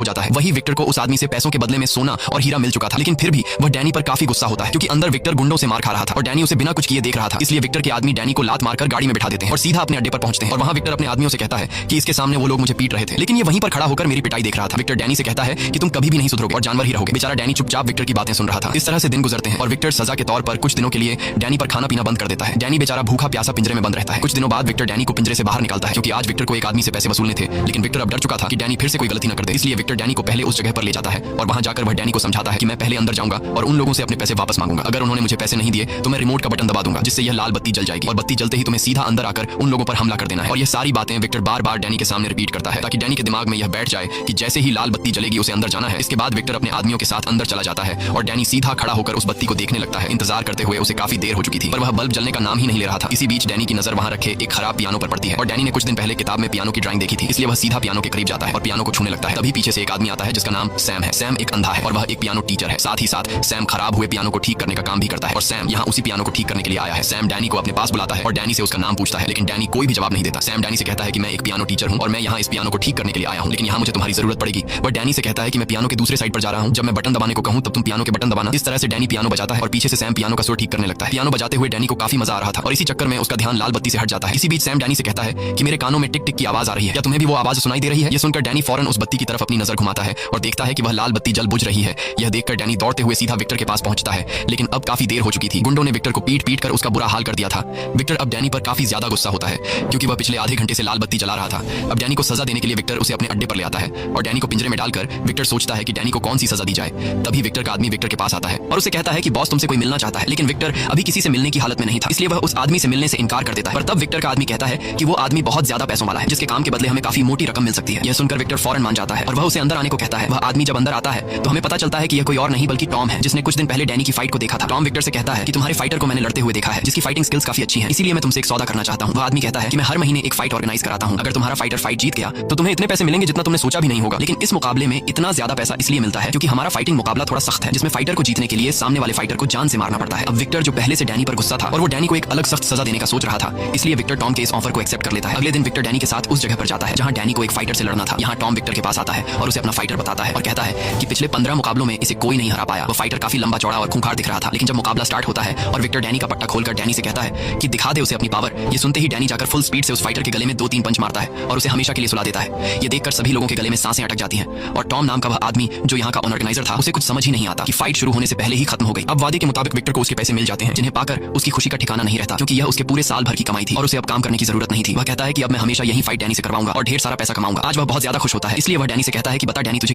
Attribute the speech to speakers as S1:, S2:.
S1: हो जाता है। वही विक्टर को उस आदमी से पैसों के बदले में सोना और हीरा मिल चुका था, लेकिन फिर भी वह डैनी पर काफी गुस्सा होता है क्योंकि अंदर विक्टर गुंडों से मार खा रहा था और डैनी उसे बिना कुछ किए देख रहा था। इसलिए विक्टर के आदमी डैनी को लात मारकर गाड़ी में बिठा देते हैं और सीधा अपने अड्डे पर पहुंचते हैं और वहां विक्टर अपने आदमियों से कहता है कि इसके सामने वो लोग मुझे पीट रहे थे, लेकिन ये वहीं पर खड़ा होकर मेरी पिटाई देख रहा था। विक्टर डैनी से कहता है कि तुम कभी भी नहीं सुधरोगे और जानवर ही रहोगे। बेचारा डैनी चुपचाप विक्टर की बातें सुन रहा था। इस तरह से दिन गुजरते हैं और विक्टर सजा के तौर पर कुछ दिनों के लिए डैनी पर खाना पीना बंद कर देता है। डैनी बेचारा भूखा प्यासा पिंजरे में बंद रहता है। कुछ दिनों बाद विक्टर डैनी को पिंजरे से बाहर निकालता है क्योंकि आज विक्टर को एक आदमी से पैसे वसूलने थे, लेकिन विक्टर अब डर चुका था कि डैनी फिर से कोई गलती न कर दे। इसलिए विक्टर डैनी को पहले उस जगह पर ले जाता है और वहां जाकर वह डैनी को समझाता है कि मैं पहले अंदर जाऊंगा और उन लोगों से अपने पैसे वापस मांगूंगा। अगर उन्होंने मुझे पैसे नहीं दिए तो मैं रिमोट का बटन दबा दूंगा जिससे यह लाल बत्ती जल जाएगी और बत्ती जलते ही तुम्हें सीधा अंदर आकर उन लोगों पर हमला कर देना है। और ये सारी बातें विक्टर बार बार डैनी के सामने रिपीट करता है ताकि डैनी के दिमाग में यह बैठ जाए कि जैसे ही लाल बत्ती जलेगी उसे अंदर जाना है। इसके बाद विक्टर अपने आदमियों के साथ अंदर चला जाता है और डैनी सीधा खड़ा होकर उस बत्ती को देखने लगता है। इंतजार करते हुए उसे काफी देर हो चुकी थी पर वह बल्ब जलने का नाम ही नहीं ले रहा था। इसी बीच डैनी की नजर वहां रखे एक खराब पियानो पर पड़ती है और डैनी ने कुछ दिन पहले किताब में पियानो की ड्राइंग देखी थी, इसलिए वह सीधा पियानो के करीब जाता है और पियानो को छूने लगता है। तभी पीछे से एक आदमी आता है जिसका नाम सैम है। सैम एक अंधा है और वह एक पियानो टीचर है। साथ ही साथ सैम खराब हुए पियानो को ठीक करने का काम भी करता है और सैम यहाँ उसी पियानो को ठीक करने के लिए आया है। सैम डैनी को अपने पास बुलाता है और डैनी से उसका नाम पूछता है, लेकिन डैनी कोई भी जवाब नहीं देता। सैम डैनी से कहता है कि मैं एक पियानो टीचर हूँ और मैं यहाँ इस पियानो को ठीक करने के लिए आया हूँ, लेकिन यहाँ मुझे तुम्हारी जरूरत पड़ेगी। वह डैनी से कहता है कि मैं पियानो के दूसरे साइड पर जा रहा हूँ, जब मैं बटन दबाने को कहूँ तब तुम पियानो के बटन दबाना। इस तरह से डैनी पियानो बजाता है और पीछे से सैम पियानो का सुर ठीक करने लगता है। पियानो बजाते हुए डैनी को काफी मजा आ रहा था और इसी चक्कर में उसका ध्यान लाल बत्ती से हट जाता है। इसी बीच सैम डैनी से कहता है कि मेरे कानों में टिक टिक की आवाज आ रही है, क्या तुम्हें भी वो आवाज सुनाई दे रही है? यह सुनकर डैनी फौरन उस बत्ती की तरफ अपनी नजर घुमाता है और देखता है कि वह लाल बत्ती जल बुझ रही है। यह देखकर डैनी दौड़ते हुए सीधा विक्टर के पास पहुंचता है, लेकिन अब काफी देर हो चुकी थी। गुंडों ने विक्टर को पीट पीट कर उसका बुरा हाल कर दिया था। विक्टर अब डैनी पर काफी ज्यादा गुस्सा होता है क्योंकि वह पिछले आधे घंटे से लाल बत्ती जला रहा था। अब डैनी को सजा देने के लिए विक्टर उसे अपने अड्डे पर ले आता है और डैनी को पिंजरे में डालकर विक्टर सोचता है कि डैनी को कौन सी सजा दी जाए। तभी विक्टर का आदमी विक्टर के पास आता है और उसे कहता है कि बॉस तुमसे कोई मिलना चाहता है, लेकिन विक्टर अभी किसी से मिलने की हालत में नहीं था, इसलिए वह उस आदमी से मिलने से इनकार कर देता है। पर तब विक्टर का आदमी कहता है कि वो आदमी बहुत ज्यादा पैसों वाला है जिसके काम के बदले हमें काफी मोटी रकम मिल सकती है। यह सुनकर विक्टर फौरन मान जाता है और वह उसे अंदर आने को कहता है। वह आदमी जब अंदर आता है तो हमें पता चलता है कि यह कोई और नहीं बल्कि टॉम है, जिसने कुछ दिन पहले डैनी की फाइट को देखा था। टॉम विक्टर से कहता है कि तुम्हारे फाइटर को मैंने लड़ते हुए देखा है जिसकी फाइटिंग स्किल्स काफी अच्छी है, इसीलिए मैं तुमसे एक सौदा करना चाहता हूँ। वह आदमी कहता है कि मैं हर महीने एक फाइट ऑर्गेनाइज कराता हूँ, अगर तुम्हारा फाइटर फाइट जीत गया तो तुम्हें इतने पैसे मिलेंगे जितना तुमने सोचा भी नहीं होगा, लेकिन इस मुकाबले में इतना ज्यादा पैसा इसलिए मिलता है क्योंकि हमारा फाइटिंग मुकाबला थोड़ा सख्त है जिसमें फाइटर को जीतने के लिए सामने वाले फाइटर को जान से मारना पड़ता है। अब विक्टर जो पहले से डैनी पर गुस्सा था और वो डैनी को एक अलग सख्त सजा देने का सोच रहा था, इसलिए विक्टर टॉम के इस ऑफर को एक्सेप्ट कर लेता है। अगले दिन विक्टर डैनी के साथ उस जगह पर जाता है जहां डैनी को एक फाइटर से लड़ना था। यहाँ टॉम विक्टर के पास आता है और उसे अपना फाइटर बताता है और कहता है कि पिछले 15 मुकाबलों में इसे कोई नहीं हरा पाया। वो फाइटर काफी लंबा चौड़ा और खूंखार दिख रहा था, लेकिन जब मुकाबला स्टार्ट होता है और विक्टर डैनी का पट्टा खोलकर डैनी से कहता है कि दिखा दे उसे अपनी पावर, ये सुनते ही डैनी जाकर फुल स्पीड से उस फाइटर के गले में 2-3 पंच मारता है और उसे हमेशा के लिए सुला देता है। ये देखकर सभी लोगों के गले में सांसें अटक जाती हैं और टॉम नाम का वह आदमी जो यहाँ का ऑर्गेनाइजर था उसे कुछ समझ ही नहीं आता कि फाइट शुरू होने से पहले ही खत्म हो गई। अब वादे के मुताबिक विक्टर को उसके पैसे मिल जाते हैं जिन्हें पाकर उसकी खुशी का ठिकाना नहीं रहता क्योंकि यह उसके पूरे साल भर की कमाई थी और उसे अब काम करने की जरूरत नहीं थी। वह कहता है कि अब मैं हमेशा यही फाइट डैनी से करवाऊंगा और ढेर सारा पैसा कमाऊंगा। आज वह बहुत ज्यादा खुश होता है, इसलिए वह डैनी से कहता है कि बता डैनी तुझे